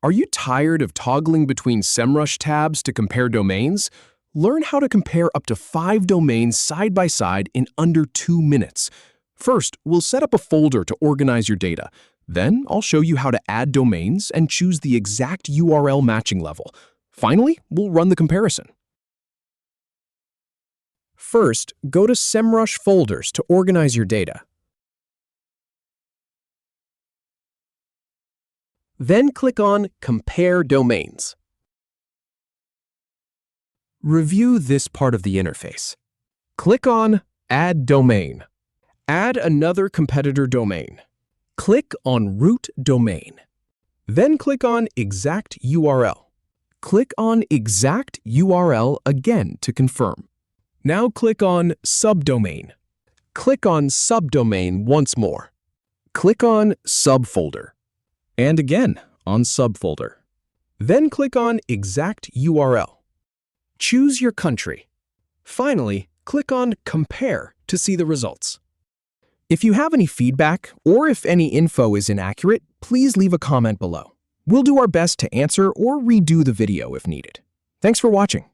Are you tired of toggling between Semrush tabs to compare domains? Learn how to compare up to 5 domains side by side in under 2 minutes. First, we'll set up a folder to organize your data. Then, I'll show you how to add domains and choose the exact URL matching level. Finally, we'll run the comparison. First, go to Semrush folders to organize your data. Then click on Compare Domains. Review this part of the interface. Click on Add Domain. Add another competitor domain. Click on Root Domain. Then click on Exact URL. Click on Exact URL again to confirm. Now click on Subdomain. Click on Subdomain once more. Click on Subfolder. And again on Subfolder. Then click on Exact URL. Choose your country. Finally, click on Compare to see the results. If you have any feedback or if any info is inaccurate, please leave a comment below. We'll do our best to answer or redo the video if needed. Thanks for watching.